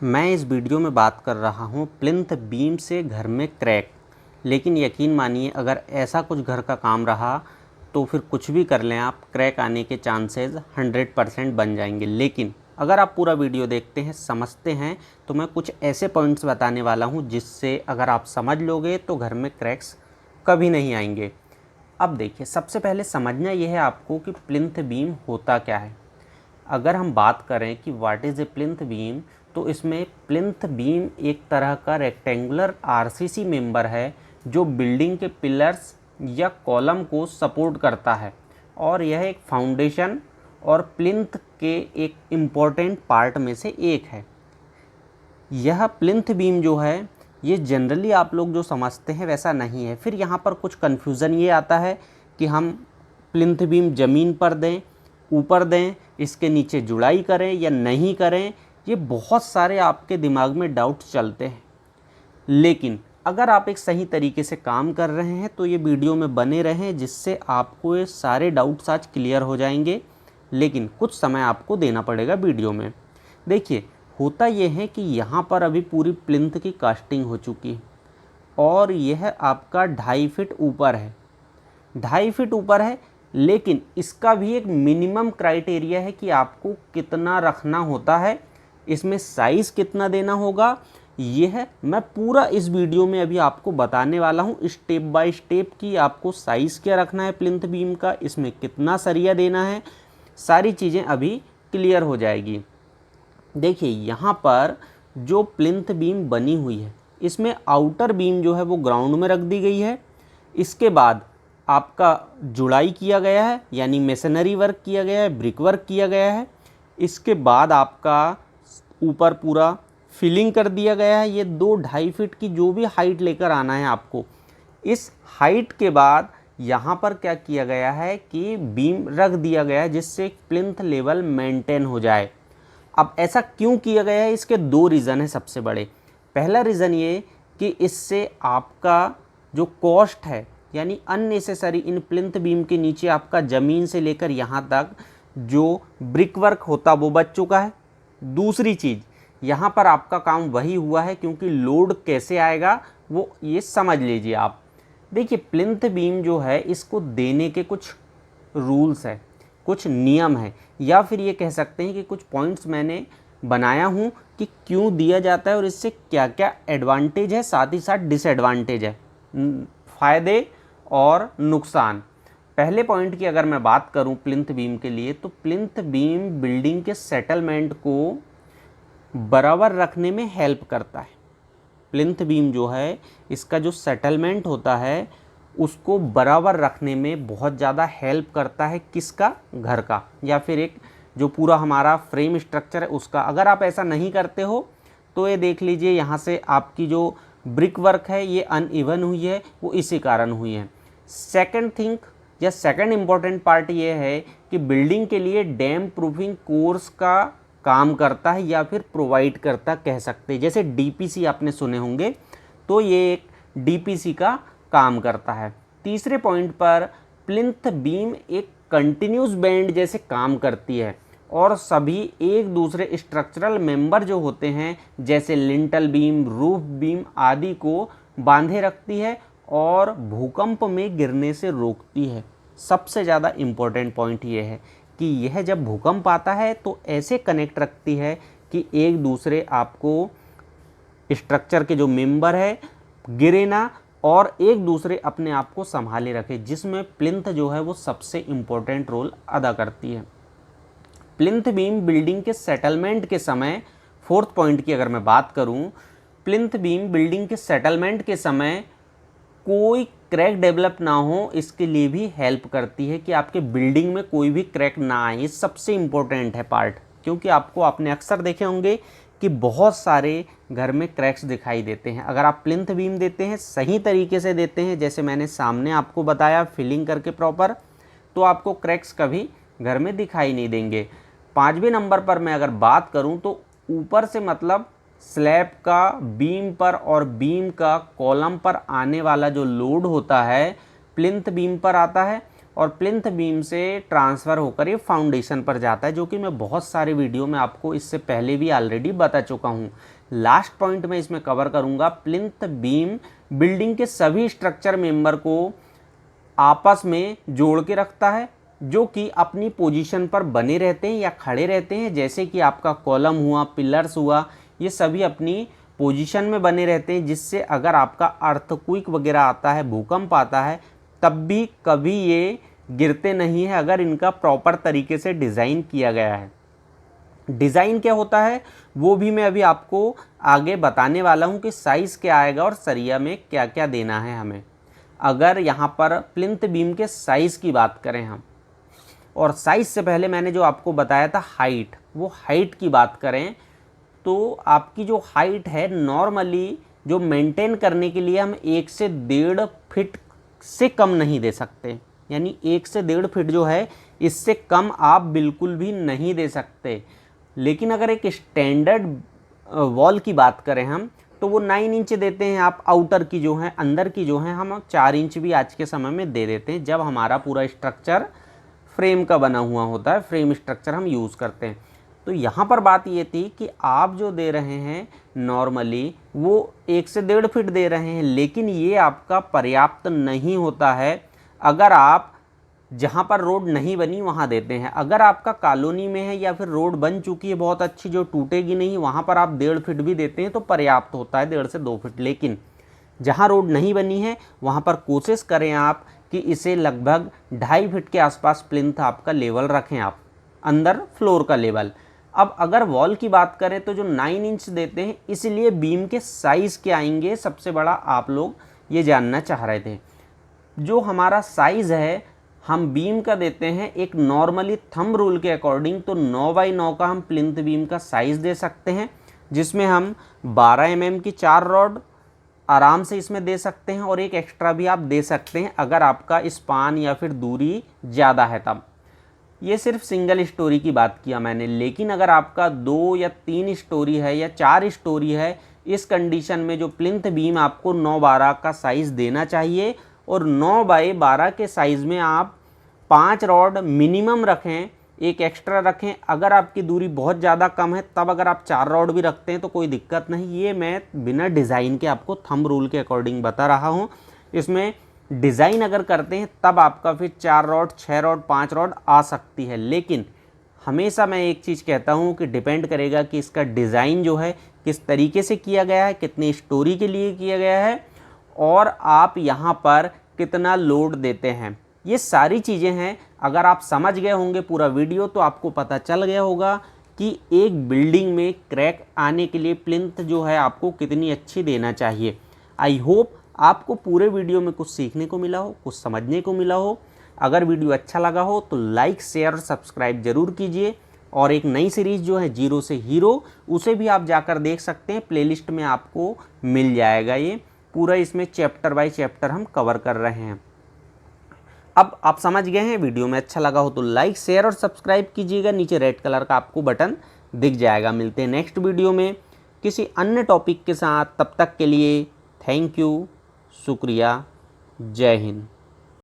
मैं इस वीडियो में बात कर रहा हूँ प्लिंथ बीम से घर में क्रैक। लेकिन यकीन मानिए, अगर ऐसा कुछ घर का काम रहा तो फिर कुछ भी कर लें आप, क्रैक आने के चांसेस 100% बन जाएंगे। लेकिन अगर आप पूरा वीडियो देखते हैं, समझते हैं, तो मैं कुछ ऐसे पॉइंट्स बताने वाला हूँ जिससे अगर आप समझ लोगे तो घर में क्रैक्स कभी नहीं आएंगे। अब देखिए, सबसे पहले समझना यह है आपको कि प्लिंथ बीम होता क्या है। अगर हम बात करें कि what is a plinth beam, तो इसमें प्लिंथ बीम एक तरह का रेक्टेंगुलर आरसीसी मेंबर है जो बिल्डिंग के पिलर्स या कॉलम को सपोर्ट करता है, और यह एक फाउंडेशन और प्लिंथ के एक इम्पॉर्टेंट पार्ट में से एक है। यह प्लिंथ बीम जो है, ये जनरली आप लोग जो समझते हैं वैसा नहीं है। फिर यहाँ पर कुछ कन्फ्यूज़न ये आता है कि हम प्लिंथ बीम ज़मीन पर दें, ऊपर दें, इसके नीचे जुड़ाई करें या नहीं करें। ये बहुत सारे आपके दिमाग में डाउट्स चलते हैं। लेकिन अगर आप एक सही तरीके से काम कर रहे हैं तो ये वीडियो में बने रहें, जिससे आपको ये सारे डाउट्स आज क्लियर हो जाएंगे। लेकिन कुछ समय आपको देना पड़ेगा वीडियो में। देखिए, होता ये है कि यहाँ पर अभी पूरी प्लिंथ की कास्टिंग हो चुकी है और यह आपका 2.5 फीट ऊपर है। 2.5 फीट ऊपर है, लेकिन इसका भी एक मिनिमम क्राइटेरिया है कि आपको कितना रखना होता है, इसमें साइज़ कितना देना होगा। यह मैं पूरा इस वीडियो में अभी आपको बताने वाला हूँ, स्टेप बाय स्टेप, कि आपको साइज़ क्या रखना है प्लिंथ बीम का, इसमें कितना सरिया देना है। सारी चीज़ें अभी क्लियर हो जाएगी। देखिए, यहाँ पर जो प्लिंथ बीम बनी हुई है, इसमें आउटर बीम जो है वो ग्राउंड में रख दी गई है। इसके बाद आपका जुड़ाई किया गया है, यानी मेसनरी वर्क किया गया है, ब्रिक वर्क किया गया है। इसके बाद आपका ऊपर पूरा फिलिंग कर दिया गया है। ये 2-2.5 फीट की जो भी हाइट लेकर आना है आपको, इस हाइट के बाद यहाँ पर क्या किया गया है कि बीम रख दिया गया है, जिससे प्लिंथ लेवल मेंटेन हो जाए। अब ऐसा क्यों किया गया है, इसके 2 रीज़न हैं सबसे बड़े। पहला रीज़न ये कि इससे आपका जो कॉस्ट है, यानी अननेसेसरी इन प्लिंथ बीम के नीचे आपका ज़मीन से लेकर यहाँ तक जो ब्रिक वर्क होता वो बच चुका है। दूसरी चीज़, यहाँ पर आपका काम वही हुआ है, क्योंकि लोड कैसे आएगा वो ये समझ लीजिए आप। देखिए, प्लिंथ बीम जो है, इसको देने के कुछ रूल्स है, कुछ नियम है, या फिर ये कह सकते हैं कि कुछ पॉइंट्स मैंने बनाया हूँ कि क्यों दिया जाता है और इससे क्या क्या एडवांटेज है, साथ ही साथ डिसएडवांटेज है, फ़ायदे और नुकसान। पहले पॉइंट की अगर मैं बात करूं प्लिंथ बीम के लिए, तो प्लिंथ बीम बिल्डिंग के सेटलमेंट को बराबर रखने में हेल्प करता है। प्लिंथ बीम जो है, इसका जो सेटलमेंट होता है उसको बराबर रखने में बहुत ज़्यादा हेल्प करता है। किसका? घर का, या फिर एक जो पूरा हमारा फ्रेम स्ट्रक्चर है उसका। अगर आप ऐसा नहीं करते हो तो ये देख लीजिए, यहाँ से आपकी जो ब्रिक वर्क है ये अनइवन हुई है, वो इसी कारण हुई है। सेकंड थिंग या सेकंड इम्पॉर्टेंट पार्ट ये है कि बिल्डिंग के लिए डैम प्रूफिंग कोर्स का काम करता है, या फिर प्रोवाइड करता कह सकते हैं। जैसे डीपीसी आपने सुने होंगे, तो ये एक डीपीसी का काम करता है। तीसरे पॉइंट पर प्लिंथ बीम एक कंटिन्यूस बैंड जैसे काम करती है और सभी एक दूसरे स्ट्रक्चरल मेंबर जो होते हैं, जैसे लिंटल बीम, रूफ बीम आदि को बांधे रखती है और भूकंप में गिरने से रोकती है। सबसे ज़्यादा इम्पोर्टेंट पॉइंट ये है कि यह जब भूकंप आता है तो ऐसे कनेक्ट रखती है कि एक दूसरे आपको स्ट्रक्चर के जो मेंबर है गिरे ना, और एक दूसरे अपने आप को संभाले रखे, जिसमें प्लिंथ जो है वो सबसे इम्पोर्टेंट रोल अदा करती है। प्लिंथ बीम बिल्डिंग के सेटलमेंट के समय, फोर्थ पॉइंट की अगर मैं बात करूं, प्लिंथ बीम बिल्डिंग के सेटलमेंट के समय कोई क्रैक डेवलप ना हो, इसके लिए भी हेल्प करती है कि आपके बिल्डिंग में कोई भी क्रैक ना आए। ये सबसे इम्पोर्टेंट है पार्ट, क्योंकि आपने अक्सर देखे होंगे कि बहुत सारे घर में क्रैक्स दिखाई देते हैं। अगर आप प्लिंथ बीम देते हैं, सही तरीके से देते हैं, जैसे मैंने सामने आपको बताया फिलिंग करके प्रॉपर, तो आपको क्रैक्स कभी घर में दिखाई नहीं देंगे। 5वें नंबर पर मैं अगर बात करूं, तो ऊपर से मतलब स्लैब का बीम पर और बीम का कॉलम पर आने वाला जो लोड होता है, प्लिंथ बीम पर आता है, और प्लिंथ बीम से ट्रांसफ़र होकर ये फाउंडेशन पर जाता है, जो कि मैं बहुत सारे वीडियो में आपको इससे पहले भी ऑलरेडी बता चुका हूँ। लास्ट पॉइंट में इसमें कवर करूँगा, प्लिंथ बीम बिल्डिंग के सभी स्ट्रक्चर मेंबर को आपस में जोड़ के रखता है, जो कि अपनी पोजीशन पर बने रहते हैं या खड़े रहते हैं। जैसे कि आपका कॉलम हुआ, पिलर्स हुआ, ये सभी अपनी पोजीशन में बने रहते हैं, जिससे अगर आपका अर्थक्वेक वगैरह आता है, भूकंप आता है, तब भी कभी ये गिरते नहीं है, अगर इनका प्रॉपर तरीके से डिज़ाइन किया गया है। डिज़ाइन क्या होता है वो भी मैं अभी आपको आगे बताने वाला हूँ कि साइज़ क्या आएगा और सरिया में क्या क्या देना है हमें। अगर यहाँ पर प्लिंथ बीम के साइज़ की बात करें हम, और साइज़ से पहले मैंने जो आपको बताया था हाइट, वो हाइट की बात करें तो आपकी जो हाइट है नॉर्मली जो मेंटेन करने के लिए हम 1 से 1.5 फीट से कम नहीं दे सकते। यानी 1 से 1.5 फीट जो है इससे कम आप बिल्कुल भी नहीं दे सकते। लेकिन अगर एक स्टैंडर्ड वॉल की बात करें हम तो वो 9 इंच देते हैं आप। आउटर की जो है, अंदर की जो है, हम 4 इंच भी आज के समय में दे देते हैं, जब हमारा पूरा स्ट्रक्चर फ्रेम का बना हुआ होता है, फ्रेम स्ट्रक्चर हम यूज़ करते हैं। तो यहाँ पर बात ये थी कि आप जो दे रहे हैं नॉर्मली वो 1 से 1.5 फीट दे रहे हैं, लेकिन ये आपका पर्याप्त नहीं होता है अगर आप जहाँ पर रोड नहीं बनी वहाँ देते हैं। अगर आपका कॉलोनी में है या फिर रोड बन चुकी है बहुत अच्छी जो टूटेगी नहीं, वहाँ पर आप 1.5 फीट भी देते हैं तो पर्याप्त होता है, 1.5 से 2 फीट। लेकिन जहाँ रोड नहीं बनी है वहाँ पर कोशिश करें आप कि इसे लगभग 2.5 फीट के आसपास प्लिंथ आपका लेवल रखें आप, अंदर फ्लोर का लेवल। अब अगर वॉल की बात करें तो जो 9 इंच देते हैं, इसलिए बीम के साइज़ क्या आएंगे सबसे बड़ा आप लोग ये जानना चाह रहे थे। जो हमारा साइज़ है हम बीम का देते हैं एक नॉर्मली थंब रूल के अकॉर्डिंग, तो 9 बाई 9 का हम प्लिंथ बीम का साइज़ दे सकते हैं, जिसमें हम 12 mm की 4 रॉड आराम से इसमें दे सकते हैं, और एक एक्स्ट्रा भी आप दे सकते हैं अगर आपका स्पान या फिर दूरी ज़्यादा है तब। ये सिर्फ सिंगल स्टोरी की बात किया मैंने, लेकिन अगर आपका 2 या 3 स्टोरी है या 4 स्टोरी है, इस कंडीशन में जो प्लिंथ बीम आपको 9/12 का साइज़ देना चाहिए, और 9 बाई 12 के साइज़ में आप 5 रॉड मिनिमम रखें, एक एक्स्ट्रा रखें। अगर आपकी दूरी बहुत ज़्यादा कम है तब अगर आप 4 रॉड भी रखते हैं तो कोई दिक्कत नहीं। ये मैं बिना डिज़ाइन के आपको थंब रूल के अकॉर्डिंग बता रहा हूँ। इसमें डिज़ाइन अगर करते हैं तब आपका फिर 4 रॉड, 6 रॉड, 5 रॉड आ सकती है। लेकिन हमेशा मैं एक चीज़ कहता हूँ कि डिपेंड करेगा कि इसका डिज़ाइन जो है किस तरीके से किया गया है, कितनी स्टोरी के लिए किया गया है, और आप यहाँ पर कितना लोड देते हैं। ये सारी चीज़ें हैं। अगर आप समझ गए होंगे पूरा वीडियो तो आपको पता चल गया होगा कि एक बिल्डिंग में क्रैक आने के लिए प्लिंथ जो है आपको कितनी अच्छी देना चाहिए। आई होप आपको पूरे वीडियो में कुछ सीखने को मिला हो, कुछ समझने को मिला हो। अगर वीडियो अच्छा लगा हो तो लाइक, शेयर और सब्सक्राइब ज़रूर कीजिए। और एक नई सीरीज़ जो है जीरो से हीरो, उसे भी आप जाकर देख सकते हैं, प्लेलिस्ट में आपको मिल जाएगा। ये पूरा इसमें चैप्टर बाय चैप्टर हम कवर कर रहे हैं। अब आप समझ गए हैं। वीडियो में अच्छा लगा हो तो लाइक, शेयर और सब्सक्राइब कीजिएगा। नीचे रेड कलर का आपको बटन दिख जाएगा। मिलते हैं नेक्स्ट वीडियो में किसी अन्य टॉपिक के साथ। तब तक के लिए थैंक यू, शुक्रिया, जय हिंद।